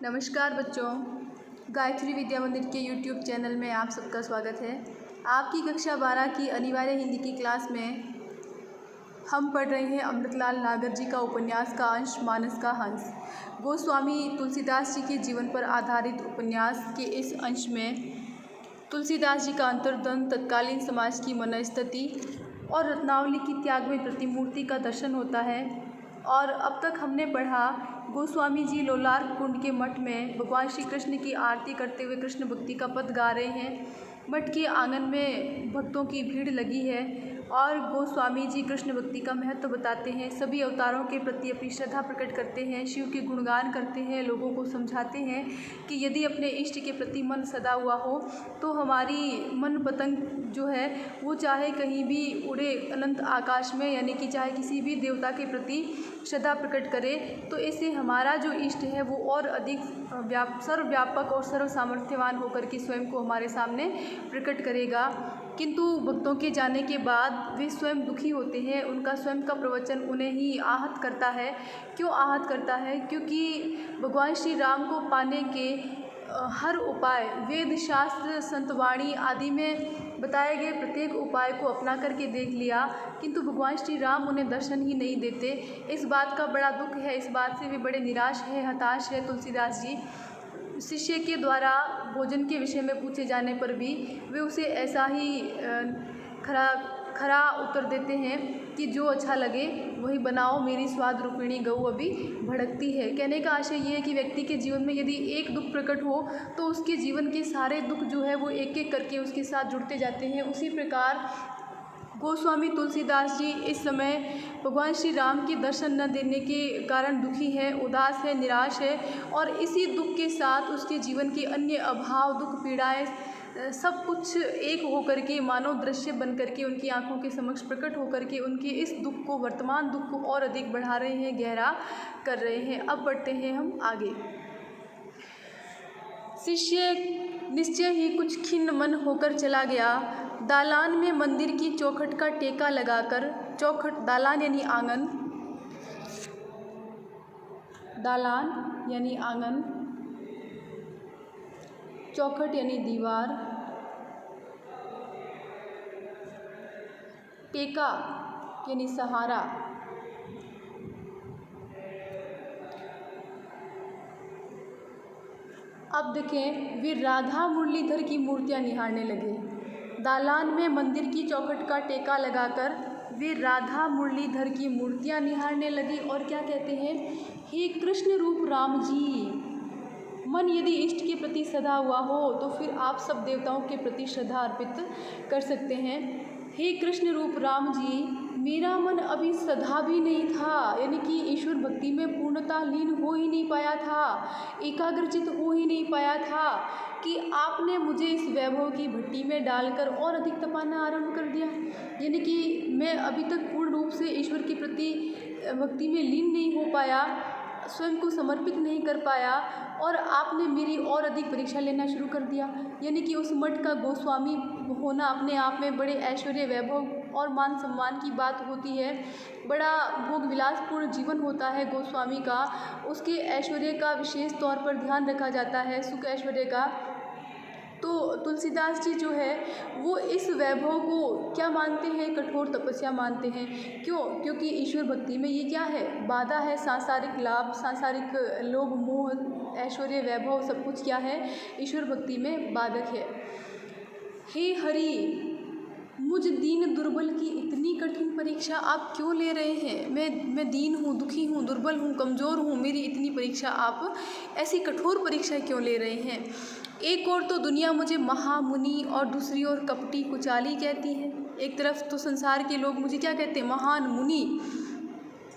नमस्कार बच्चों, गायत्री विद्या मंदिर के YouTube चैनल में आप सबका स्वागत है। आपकी कक्षा 12 की अनिवार्य हिंदी की क्लास में हम पढ़ रहे हैं अमृतलाल नागर जी का उपन्यास का अंश मानस का हंस। गोस्वामी तुलसीदास जी के जीवन पर आधारित उपन्यास के इस अंश में तुलसीदास जी का अंतर्द्वंद, तत्कालीन समाज की मनस्थिति और रत्नावली की त्यागमयी प्रतिमूर्ति का दर्शन होता है। और अब तक हमने पढ़ा गोस्वामी जी लोलार कुंड के मठ में भगवान श्री कृष्ण की आरती करते हुए कृष्ण भक्ति का पद गा रहे हैं। मठ के आंगन में भक्तों की भीड़ लगी है और गोस्वामी जी कृष्ण भक्ति का महत्व बताते हैं, सभी अवतारों के प्रति अपनी श्रद्धा प्रकट करते हैं, शिव के गुणगान करते हैं, लोगों को समझाते हैं कि यदि अपने इष्ट के प्रति मन सदा हुआ हो तो हमारी मन पतंग जो है वो चाहे कहीं भी उड़े अनंत आकाश में, यानी कि चाहे किसी भी देवता के प्रति श्रद्धा प्रकट करे तो इससे हमारा जो इष्ट है वो और अधिक सर्वव्यापक और सर्व सामर्थ्यवान होकर के स्वयं को हमारे सामने प्रकट करेगा। किंतु भक्तों के जाने के बाद वे स्वयं दुखी होते हैं। उनका स्वयं का प्रवचन उन्हें ही आहत करता है। क्यों आहत करता है? क्योंकि भगवान श्री राम को पाने के हर उपाय वेद शास्त्र संतवाणी आदि में बताए गए प्रत्येक उपाय को अपना करके देख लिया, किंतु भगवान श्री राम उन्हें दर्शन ही नहीं देते। इस बात का बड़ा दुख है, इस बात से वे बड़े निराश है, हताश है तुलसीदास जी। शिष्य के द्वारा भोजन के विषय में पूछे जाने पर भी वे उसे ऐसा ही खरा उत्तर देते हैं कि जो अच्छा लगे वही बनाओ, मेरी स्वाद रूपिणी गऊ अभी भड़कती है। कहने का आशय ये है कि व्यक्ति के जीवन में यदि एक दुख प्रकट हो तो उसके जीवन के सारे दुख जो है वो एक एक करके उसके साथ जुड़ते जाते हैं। उसी प्रकार गोस्वामी तुलसीदास जी इस समय भगवान श्री राम के दर्शन न देने के कारण दुखी है, उदास है, निराश है और इसी दुख के साथ उसके जीवन के अन्य अभाव, दुख, पीड़ाएं सब कुछ एक होकर के मानव दृश्य बन करके उनकी आंखों के समक्ष प्रकट होकर के उनके इस दुख को, वर्तमान दुख को और अधिक बढ़ा रहे हैं, गहरा कर रहे हैं। अब बढ़ते हैं हम आगे। शिष्य निश्चय ही कुछ खिन्न मन होकर चला गया। दालान में मंदिर की चौखट का टेका लगाकर, चौखट दालान यानी आंगन, दालान यानी आंगन, चौखट यानी दीवार, टेका यानी सहारा। अब देखें, वे राधा मुरलीधर की मूर्तियां निहारने लगे। दालान में मंदिर की चौखट का टेका लगाकर वे राधा मुरलीधर की मूर्तियां निहारने लगी और क्या कहते हैं? हे कृष्ण रूप राम जी, मन यदि इष्ट के प्रति सदा हुआ हो तो फिर आप सब देवताओं के प्रति श्रद्धा अर्पित कर सकते हैं। हे कृष्ण रूप राम जी, मेरा मन अभी सदा भी नहीं था, यानी कि ईश्वर भक्ति में पूर्णतः लीन हो ही नहीं पाया था, एकाग्रचित हो ही नहीं पाया था कि आपने मुझे इस वैभव की भट्टी में डालकर और अधिक तपाना आरंभ कर दिया। यानी कि मैं अभी तक पूर्ण रूप से ईश्वर के प्रति भक्ति में लीन नहीं हो पाया, स्वयं को समर्पित नहीं कर पाया और आपने मेरी और अधिक परीक्षा लेना शुरू कर दिया। यानी कि उस मठ का गोस्वामी होना अपने आप में बड़े ऐश्वर्य, वैभव और मान सम्मान की बात होती है। बड़ा भोग विलासपूर्ण जीवन होता है गोस्वामी का, उसके ऐश्वर्य का विशेष तौर पर ध्यान रखा जाता है, सुख ऐश्वर्य का। तो तुलसीदास जी जो है वो इस वैभव को क्या मानते हैं? कठोर तपस्या मानते हैं। क्यों? क्योंकि ईश्वर भक्ति में ये क्या है? बाधा है। सांसारिक लाभ, सांसारिक लोभ, मोह, ऐश्वर्य, वैभव सब कुछ क्या है? ईश्वर भक्ति में बाधक है। हे हरि, मुझ दीन दुर्बल की इतनी कठिन परीक्षा आप क्यों ले रहे हैं? मैं दीन हूँ, दुखी हूँ, दुर्बल हूँ, कमज़ोर हूँ, मेरी इतनी परीक्षा आप ऐसी कठोर परीक्षा क्यों ले रहे हैं? एक ओर तो दुनिया मुझे महामुनि और दूसरी ओर कपटी कुचाली कहती है। एक तरफ तो संसार के लोग मुझे क्या कहते हैं? महान मुनि,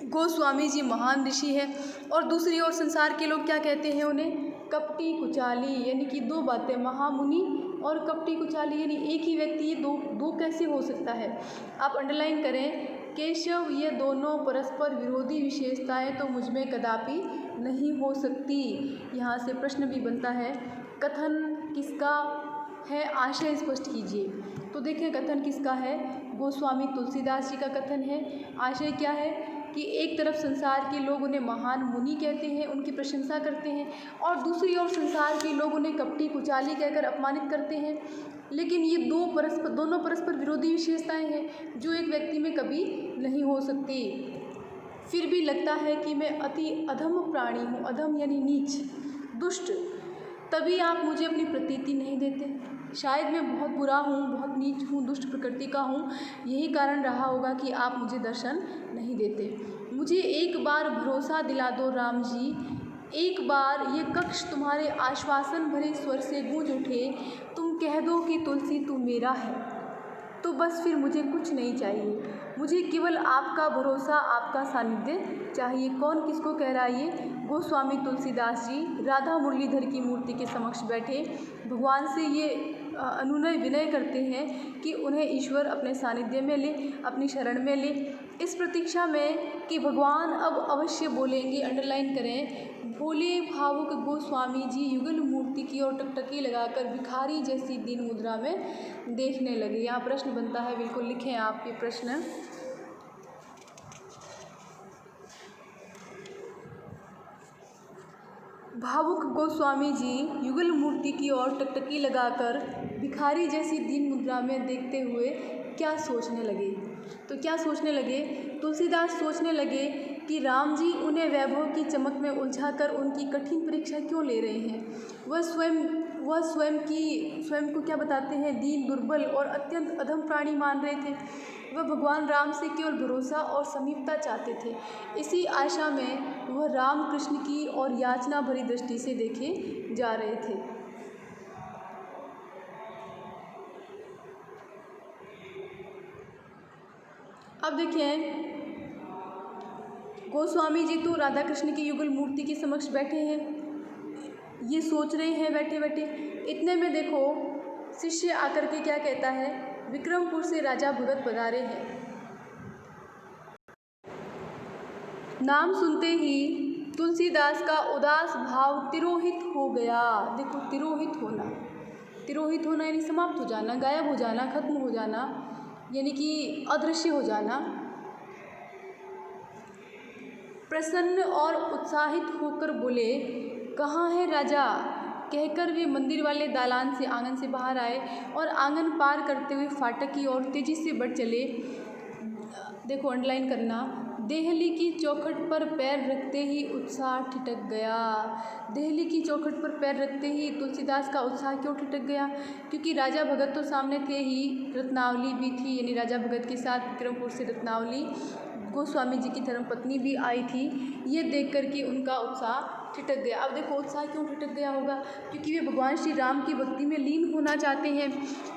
गोस्वामी जी महान ऋषि है, और दूसरी ओर संसार के लोग क्या कहते हैं उन्हें? कपटी कुचाली। यानी कि दो बातें, महामुनि और कपटी कुचाली, यानी एक ही व्यक्ति, ये दो कैसे हो सकता है? आप अंडरलाइन करें, केशव, ये दोनों परस्पर विरोधी विशेषताएं तो मुझ में कदापि नहीं हो सकती। यहाँ से प्रश्न भी बनता है, कथन किसका है? आशय स्पष्ट कीजिए। तो देखें, कथन किसका है? गोस्वामी तुलसीदास जी का कथन है। आशय क्या है? कि एक तरफ संसार के लोग उन्हें महान मुनि कहते हैं, उनकी प्रशंसा करते हैं, और दूसरी ओर संसार के लोग उन्हें कपटी कुचाली कहकर अपमानित करते हैं। लेकिन ये दोनों परस्पर विरोधी विशेषताएं हैं जो एक व्यक्ति में कभी नहीं हो सकती। फिर भी लगता है कि मैं अति अधम प्राणी हूँ, अधम यानी नीच, दुष्ट, तभी आप मुझे अपनी प्रतीति नहीं देते। शायद मैं बहुत बुरा हूँ, बहुत नीच हूँ, दुष्ट प्रकृति का हूँ, यही कारण रहा होगा कि आप मुझे दर्शन नहीं देते। मुझे एक बार भरोसा दिला दो राम जी, एक बार ये कक्ष तुम्हारे आश्वासन भरे स्वर से गूंज उठे, तुम कह दो कि तुलसी तू मेरा है, तो बस फिर मुझे कुछ नहीं चाहिए। मुझे केवल आपका भरोसा, आपका सानिध्य चाहिए। कौन किसको कह रहा है ये? गोस्वामी तुलसीदास जी राधा मुरलीधर की मूर्ति के समक्ष बैठे भगवान से ये अनुनय विनय करते हैं कि उन्हें ईश्वर अपने सानिध्य में ले, अपनी शरण में ले, इस प्रतीक्षा में कि भगवान अब अवश्य बोलेंगे। अंडरलाइन करें, भोले भावुक गोस्वामी जी युगल मूर्ति की ओर टकटकी लगाकर भिखारी जैसी दीन मुद्रा में देखने लगे। यहाँ प्रश्न बनता है, बिल्कुल लिखें आप ये प्रश्न। भावुक गोस्वामी जी युगल मूर्ति की ओर टकटकी लगाकर भिखारी जैसी दीन मुद्रा में देखते हुए क्या सोचने लगे? तो क्या सोचने लगे? तुलसीदास सोचने लगे कि राम जी उन्हें वैभव की चमक में उलझाकर उनकी कठिन परीक्षा क्यों ले रहे हैं। वह स्वयं को क्या बताते हैं? दीन, दुर्बल और अत्यंत अधम प्राणी मान रहे थे। वह भगवान राम से केवल भरोसा और समीपता चाहते थे। इसी आशा में वह राम कृष्ण की और याचना भरी दृष्टि से देखे जा रहे थे। अब देखिए, गोस्वामी जी तो राधा कृष्ण की युगल मूर्ति के समक्ष बैठे हैं, ये सोच रहे हैं बैठे बैठे। इतने में देखो शिष्य आकर के क्या कहता है, विक्रमपुर से राजा भगत पधारे हैं। नाम सुनते ही तुलसीदास का उदास भाव तिरोहित हो गया। देखो, तिरोहित होना यानी समाप्त हो जाना, गायब हो जाना, खत्म हो जाना, यानी कि अदृश्य हो जाना। प्रसन्न और उत्साहित होकर बोले, कहाँ है राजा? कहकर वे मंदिर वाले दालान से आंगन से बाहर आए और आंगन पार करते हुए फाटक की ओर तेजी से बढ़ चले। देखो, अंडरलाइन करना, देहली की चौखट पर पैर रखते ही उत्साह ठिठक गया। देहली की चौखट पर पैर रखते ही तुलसीदास का उत्साह क्यों ठिठक गया? क्योंकि राजा भगत तो सामने थे ही, रत्नावली भी थी, यानी राजा भगत के साथ विक्रमपुर से रत्नावली गोस्वामी जी की धर्मपत्नी भी आई थी। ये देख कर के उनका उत्साह ठिठक गया। अब देखो, उत्साह क्यों ठिठक गया होगा? क्योंकि वे भगवान श्री राम की भक्ति में लीन होना चाहते हैं।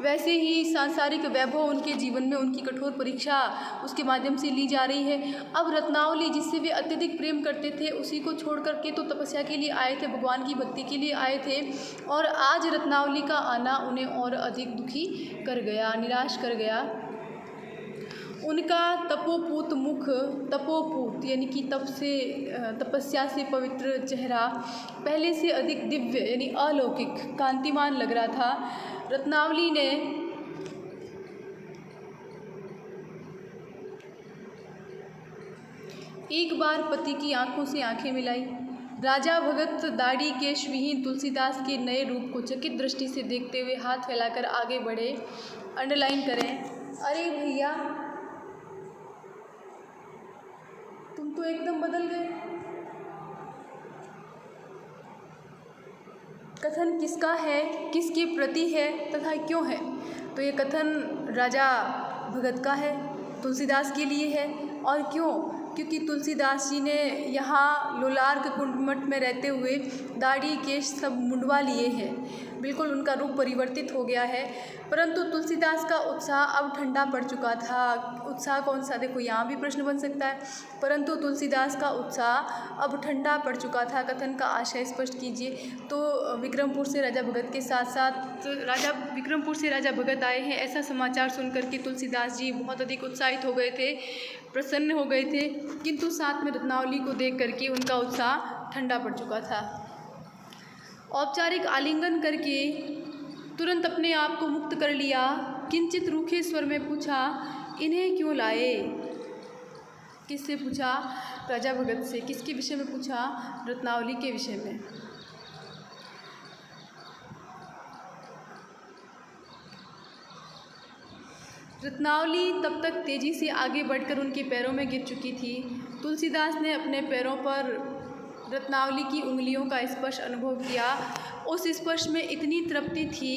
वैसे ही सांसारिक वैभव उनके जीवन में उनकी कठोर परीक्षा उसके माध्यम से ली जा रही है। अब रत्नावली जिससे वे अत्यधिक प्रेम करते थे, उसी को छोड़ करके तो तपस्या के लिए आए थे, भगवान की भक्ति के लिए आए थे, और आज रत्नावली का आना उन्हें और अधिक दुखी कर गया, निराश कर गया। उनका तपोपूत मुख, तपोपूत यानी कि तपस्या से पवित्र चेहरा पहले से अधिक दिव्य यानी अलौकिक कांतिमान लग रहा था। रत्नावली ने एक बार पति की आंखों से आंखें मिलाई। राजा भगत दाढ़ी केश विहीन तुलसीदास के नए रूप को चकित दृष्टि से देखते हुए हाथ फैलाकर आगे बढ़े। अंडरलाइन करें, अरे भैया, तुम तो एकदम बदल गए। कथन किसका है, किसके प्रति है तथा क्यों है? तो ये कथन राजा भगत का है, तुलसीदास के लिए है। और क्यों? क्योंकि तुलसीदास जी ने यहाँ लोलार्क कुंडमठ में रहते हुए दाढ़ी केश सब मुंडवा लिए हैं, बिल्कुल उनका रूप परिवर्तित हो गया है। परंतु तुलसीदास का उत्साह अब ठंडा पड़ चुका था। उत्साह कौन सा? देखो, यहाँ भी प्रश्न बन सकता है। परंतु तुलसीदास का उत्साह अब ठंडा पड़ चुका था। कथन का आशय स्पष्ट कीजिए। तो विक्रमपुर से राजा भगत के साथ साथ विक्रमपुर से राजा भगत आए हैं, ऐसा समाचार सुनकर के तुलसीदास जी बहुत अधिक उत्साहित हो गए थे, प्रसन्न हो गए थे। किंतु साथ में रत्नावली को देख करके उनका उत्साह ठंडा पड़ चुका था। औपचारिक आलिंगन करके तुरंत अपने आप को मुक्त कर लिया। किंचित रूखे स्वर में पूछा, इन्हें क्यों लाए? किससे पूछा? राजा भगत से। किसके विषय में पूछा? रत्नावली के विषय में। रत्नावली तब तक तेजी से आगे बढ़कर उनके पैरों में गिर चुकी थी। तुलसीदास ने अपने पैरों पर रत्नावली की उंगलियों का स्पर्श अनुभव किया। उस स्पर्श में इतनी तृप्ति थी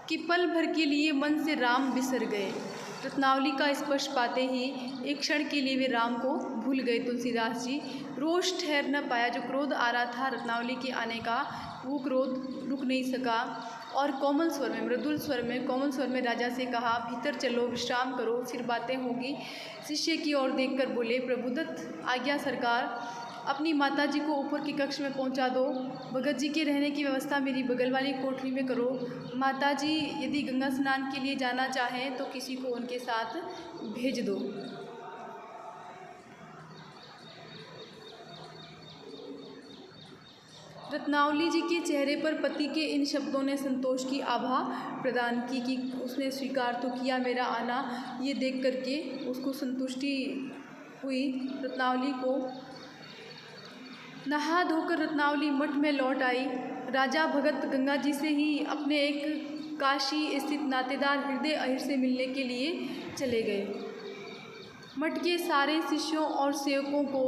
कि पल भर के लिए मन से राम बिसर गए। रत्नावली का स्पर्श पाते ही एक क्षण के लिए वे राम को भूल गए। तुलसीदास जी रोष ठहर न पाया। जो क्रोध आ रहा था रत्नावली के आने का, वो क्रोध रुक नहीं सका और कोमल स्वर में, मृदुल स्वर में, कोमल स्वर में राजा से कहा, भीतर चलो, विश्राम करो, फिर बातें होगी। शिष्य की ओर देखकर बोले, प्रभुदत्त आज्ञा सरकार, अपनी माता जी को ऊपर के कक्ष में पहुंचा दो। भगत जी के रहने की व्यवस्था मेरी बगल वाली कोठरी में करो। माता जी यदि गंगा स्नान के लिए जाना चाहें तो किसी को उनके साथ भेज दो। रत्नावली जी के चेहरे पर पति के इन शब्दों ने संतोष की आभा प्रदान की कि उसने स्वीकार तो किया मेरा आना। ये देख करके उसको संतुष्टि हुई। रत्नावली को नहा धोकर रत्नावली मठ में लौट आई। राजा भगत गंगा जी से ही अपने एक काशी स्थित नातेदार हृदय अहिर से मिलने के लिए चले गए। मठ के सारे शिष्यों और सेवकों को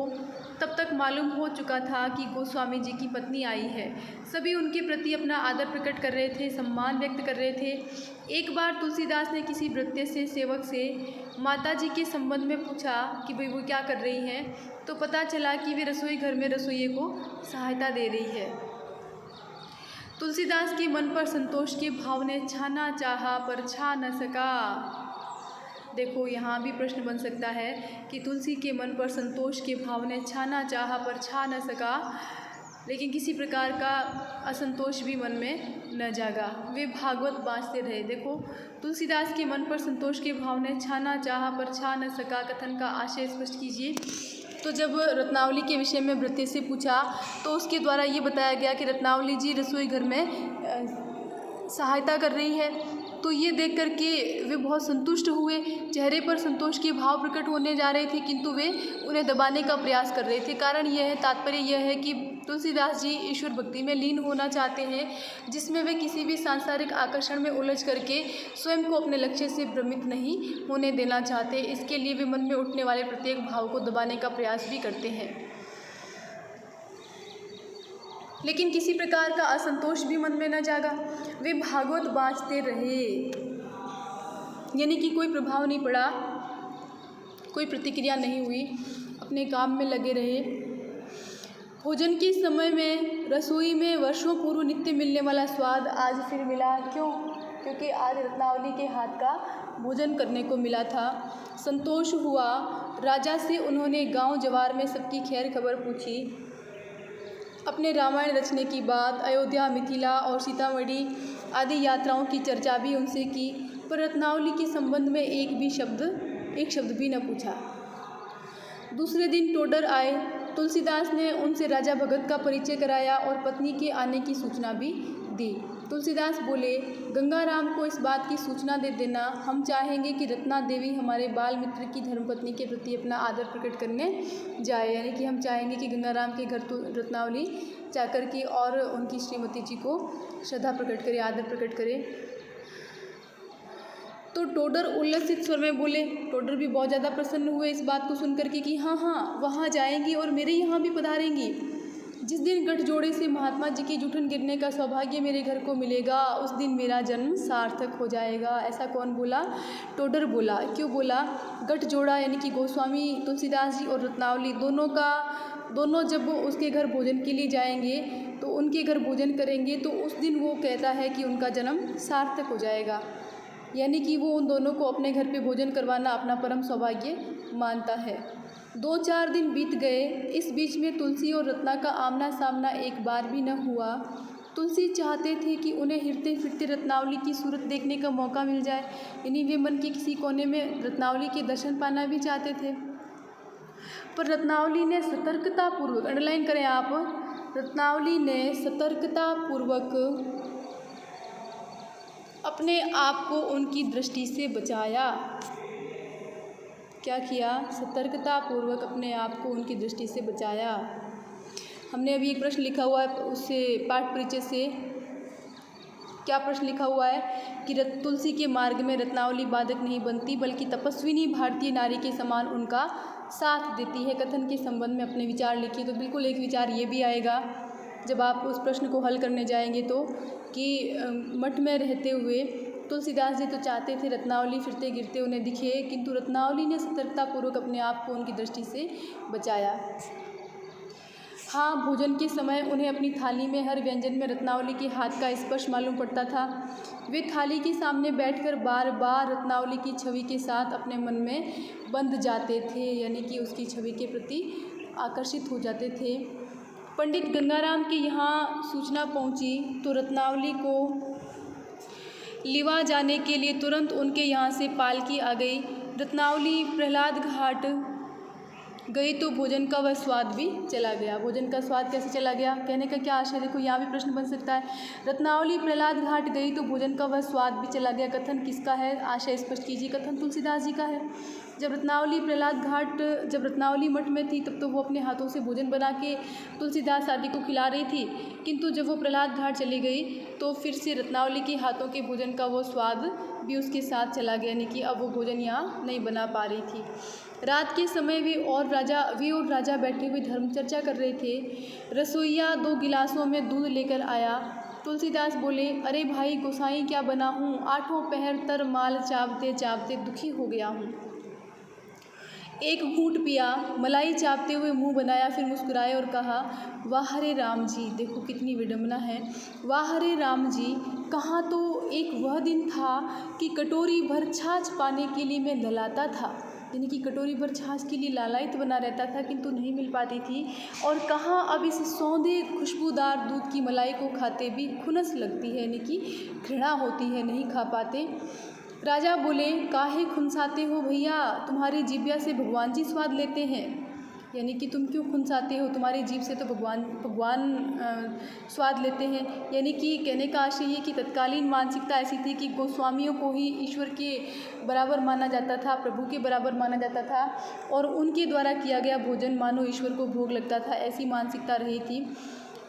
तब तक मालूम हो चुका था कि गोस्वामी जी की पत्नी आई है। सभी उनके प्रति अपना आदर प्रकट कर रहे थे, सम्मान व्यक्त कर रहे थे। एक बार तुलसीदास ने किसी भृत्य से, सेवक से माता जी के संबंध में पूछा कि भाई वो क्या कर रही हैं, तो पता चला कि वे रसोई घर में रसोइये को सहायता दे रही है। तुलसीदास के मन पर संतोष के भाव ने छाना चाहा पर छा न सका। देखो यहाँ भी प्रश्न बन सकता है कि तुलसी के मन पर संतोष के भाव ने छाना चाहा पर छा न सका, लेकिन किसी प्रकार का असंतोष भी मन में न जागा। वे भागवत बाँचते रहे। देखो तुलसीदास के मन पर संतोष के भाव ने छाना चाहा पर छा न सका कथन का आशय स्पष्ट कीजिए। तो जब रत्नावली के विषय में भृत्य से पूछा तो उसके द्वारा ये बताया गया कि रत्नावली जी रसोई घर में सहायता कर रही है। तो ये देख कर के वे बहुत संतुष्ट हुए। चेहरे पर संतोष के भाव प्रकट होने जा रहे थे, किंतु वे उन्हें दबाने का प्रयास कर रहे थे। कारण यह है, तात्पर्य यह है कि तुलसीदास जी ईश्वर भक्ति में लीन होना चाहते हैं, जिसमें वे किसी भी सांसारिक आकर्षण में उलझ करके स्वयं को अपने लक्ष्य से भ्रमित नहीं होने देना चाहते। इसके लिए वे मन में उठने वाले प्रत्येक भाव को दबाने का प्रयास भी करते हैं। लेकिन किसी प्रकार का असंतोष भी मन में न जागा। वे भागवत बाँचते रहे, यानी कि कोई प्रभाव नहीं पड़ा, कोई प्रतिक्रिया नहीं हुई, अपने काम में लगे रहे। भोजन के समय में रसोई में वर्षों पूर्व नित्य मिलने वाला स्वाद आज फिर मिला। क्यों? क्योंकि आज रत्नावली के हाथ का भोजन करने को मिला था। संतोष हुआ। राजा से उन्होंने गांव जवार में सबकी खैर खबर पूछी। अपने रामायण रचने की बात, अयोध्या, मिथिला और सीतामढ़ी आदि यात्राओं की चर्चा भी उनसे की, पर रत्नावली के संबंध में एक शब्द भी न पूछा। दूसरे दिन टोडर आए। तुलसीदास ने उनसे राजा भगत का परिचय कराया और पत्नी के आने की सूचना भी दी। तुलसीदास बोले, गंगाराम को इस बात की सूचना दे देना। हम चाहेंगे कि रत्ना देवी हमारे बाल मित्र की धर्मपत्नी के प्रति अपना आदर प्रकट करने जाए। यानी कि हम चाहेंगे कि गंगाराम के घर तो रत्नावली जाकर के और उनकी श्रीमती जी को श्रद्धा प्रकट करे, आदर प्रकट करे। तो टोडर उल्लसित स्वर में बोले। टोडर भी बहुत ज़्यादा प्रसन्न हुए इस बात को सुनकर के कि हाँ वहाँ जाएंगी और मेरे यहाँ भी पधारेंगी। जिस दिन गठजोड़े से महात्मा जी की जूठन गिरने का सौभाग्य मेरे घर को मिलेगा, उस दिन मेरा जन्म सार्थक हो जाएगा। ऐसा कौन बोला? टोडर बोला। क्यों बोला? गठजोड़ा यानी कि गोस्वामी तुलसीदास जी और रत्नावली दोनों जब उसके घर भोजन के लिए जाएंगे तो उनके घर भोजन करेंगे, तो उस दिन वो कहता है कि उनका जन्म सार्थक हो जाएगा। यानी कि वो उन दोनों को अपने घर पे भोजन करवाना अपना परम सौभाग्य मानता है। 2-4 दिन बीत गए। इस बीच में तुलसी और रत्ना का आमना सामना एक बार भी न हुआ। तुलसी चाहते थे कि उन्हें हिरते फिरते रत्नावली की सूरत देखने का मौका मिल जाए, यानी वे मन के किसी कोने में रत्नावली के दर्शन पाना भी चाहते थे। पर रत्नावली ने सतर्कतापूर्वक, अंडरलाइन करें आप, रत्नावली ने सतर्कतापूर्वक अपने आप को उनकी दृष्टि से बचाया। क्या किया? सतर्कतापूर्वक अपने आप को उनकी दृष्टि से बचाया। हमने अभी एक प्रश्न लिखा हुआ है उससे पाठ परिचय से। क्या प्रश्न लिखा हुआ है कि तुलसी के मार्ग में रत्नावली बाधक नहीं बनती बल्कि तपस्विनी भारतीय नारी के समान उनका साथ देती है। कथन के संबंध में अपने विचार लिखिए। तो बिल्कुल एक विचार ये भी आएगा जब आप उस प्रश्न को हल करने जाएंगे तो कि मठ में रहते हुए तुलसीदास जी तो चाहते थे रत्नावली फिरते गिरते उन्हें दिखे, किंतु रत्नावली ने सतर्कतापूर्वक अपने आप को उनकी दृष्टि से बचाया। हाँ, भोजन के समय उन्हें अपनी थाली में हर व्यंजन में रत्नावली के हाथ का स्पर्श मालूम पड़ता था। वे थाली के सामने बैठकर बार बार रत्नावली की छवि के साथ अपने मन में बंध जाते थे, यानी कि उसकी छवि के प्रति आकर्षित हो जाते थे। पंडित गंगाराम के यहाँ सूचना पहुँची तो रत्नावली को लिवा जाने के लिए तुरंत उनके यहाँ से पालकी आ गई। रत्नावली प्रहलाद घाट गई तो भोजन का वह स्वाद भी चला गया। भोजन का स्वाद कैसे चला गया? कहने का क्या आशय? देखो यहाँ भी प्रश्न बन सकता है। रत्नावली प्रहलाद घाट गई तो भोजन का वह स्वाद भी चला गया। कथन किसका है? आशय स्पष्ट कीजिए। कथन तुलसीदास जी का है। जब रत्नावली मठ में थी तब तो वो अपने हाथों से भोजन बना के तुलसीदास आदि को खिला रही थी, किंतु जब वो प्रहलाद घाट चली गई तो फिर से रत्नावली के हाथों के भोजन का वो स्वाद भी उसके साथ चला गया, यानी कि अब वो भोजन यहाँ नहीं बना पा रही थी। रात के समय वे और राजा बैठे हुए धर्म चर्चा कर रहे थे। रसोइया 2 गिलासों में दूध लेकर आया। तुलसीदास बोले, अरे भाई गोसाई क्या बना हूँ, 8 पहर तर माल चावते चावते दुखी हो गया हूँ। एक घूंट पिया, मलाई चापते हुए मुंह बनाया, फिर मुस्कुराए और कहा, वाह हरे राम जी। देखो कितनी विडम्बना है। वाह हरे राम जी, कहाँ तो एक वह दिन था कि कटोरी भर छाछ पाने के लिए मैं ललाता था, यानी कि कटोरी भर छाछ के लिए लालायित बना रहता था किंतु नहीं मिल पाती थी। और कहाँ अब इस सौंदे खुशबूदार दूध की मलाई को खाते भी खुनस लगती है, यानी कि घृणा होती है, नहीं खा पाते। राजा बोले, काहे खुनसाते हो भैया, तुम्हारी जीभ्या से भगवान जी स्वाद लेते हैं, यानी कि तुम क्यों खुनसाते हो, तुम्हारी जीभ से तो भगवान स्वाद लेते हैं। यानी कि कहने का आशय ये कि तत्कालीन मानसिकता ऐसी थी कि गोस्वामियों को ही ईश्वर के बराबर माना जाता था, प्रभु के बराबर माना जाता था और उनके द्वारा किया गया भोजन मानो ईश्वर को भोग लगता था, ऐसी मानसिकता रही थी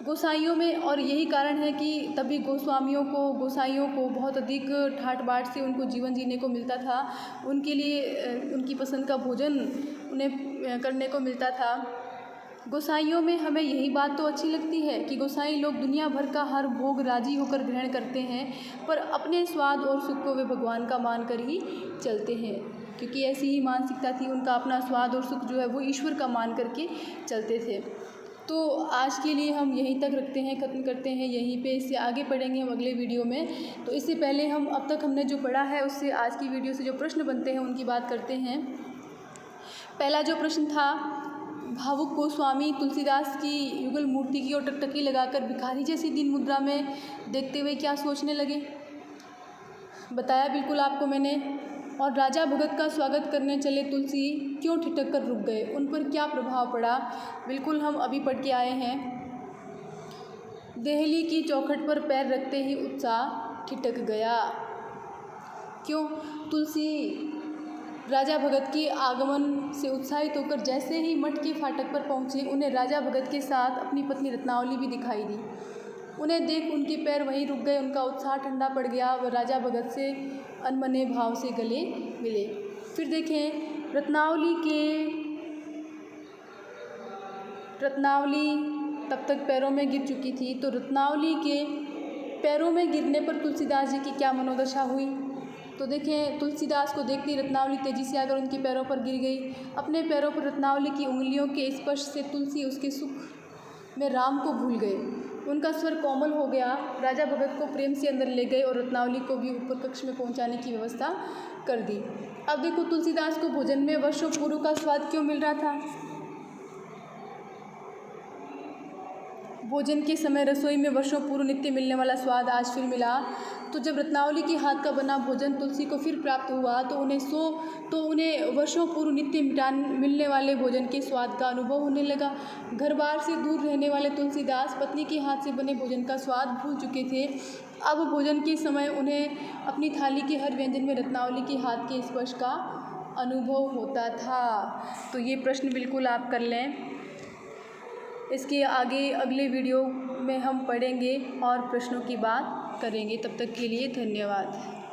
गोसाइयों में। और यही कारण है कि तभी गोसाइयों को बहुत अधिक ठाट बाट से उनको जीवन जीने को मिलता था, उनके लिए उनकी पसंद का भोजन उन्हें करने को मिलता था। गोसाइयों में हमें यही बात तो अच्छी लगती है कि गोसाई लोग दुनिया भर का हर भोग राजी होकर ग्रहण करते हैं, पर अपने स्वाद और सुख को वे भगवान का मानकर ही चलते हैं, क्योंकि ऐसी ही मानसिकता थी। उनका अपना स्वाद और सुख जो है वो ईश्वर का मान करके चलते थे। तो आज के लिए हम यहीं तक रखते हैं, ख़त्म करते हैं यहीं पे। इससे आगे पढ़ेंगे हम अगले वीडियो में। तो इससे पहले हम अब तक हमने जो पढ़ा है उससे आज की वीडियो से जो प्रश्न बनते हैं उनकी बात करते हैं। पहला जो प्रश्न था, भावुक गोस्वामी तुलसीदास की युगल मूर्ति की ओर टकटकी लगाकर भिखारी जैसी दीन मुद्रा में देखते हुए क्या सोचने लगे? बताया बिल्कुल आपको मैंने। और राजा भगत का स्वागत करने चले तुलसी क्यों ठिठक कर रुक गए, उन पर क्या प्रभाव पड़ा? बिल्कुल हम अभी पढ़ के आए हैं। देहली की चौखट पर पैर रखते ही उत्साह ठिठक गया। क्यों? तुलसी राजा भगत के आगमन से उत्साहित होकर जैसे ही मठ के फाटक पर पहुँचे, उन्हें राजा भगत के साथ अपनी पत्नी रत्नावली भी दिखाई दी। उन्हें देख उनके पैर वहीं रुक गए, उनका उत्साह ठंडा पड़ गया। वह राजा भगत से अनमने भाव से गले मिले। फिर देखें, रत्नावली तब तक पैरों में गिर चुकी थी, तो रत्नावली के पैरों में गिरने पर तुलसीदास जी की क्या मनोदशा हुई? तो देखें, तुलसीदास को देखती रत्नावली तेजी से आकर उनके पैरों पर गिर गई। अपने पैरों पर रत्नावली की उंगलियों के स्पर्श से तुलसी उसके सुख में राम को भूल गए। उनका स्वर कोमल हो गया। राजा भगत को प्रेम से अंदर ले गए और रत्नावली को भी ऊपर कक्ष में पहुंचाने की व्यवस्था कर दी। अब देखो, तुलसीदास को भोजन में वर्षों पूर्व का स्वाद क्यों मिल रहा था? भोजन के समय रसोई में वर्षों पूर्व नित्य मिलने वाला स्वाद आज फिर मिला। तो जब रत्नावली के हाथ का बना भोजन तुलसी को फिर प्राप्त हुआ तो उन्हें वर्षों पूर्व नित्य मिलने वाले भोजन के स्वाद का अनुभव होने लगा। घर बार से दूर रहने वाले तुलसीदास पत्नी के हाथ से बने भोजन का स्वाद भूल चुके थे। अब भोजन के समय उन्हें अपनी थाली के हर व्यंजन में रत्नावली के हाथ के स्पर्श का अनुभव होता था? तो ये प्रश्न बिल्कुल आप कर लें। इसके आगे अगले वीडियो में हम पढ़ेंगे और प्रश्नों की बात करेंगे। तब तक के लिए धन्यवाद।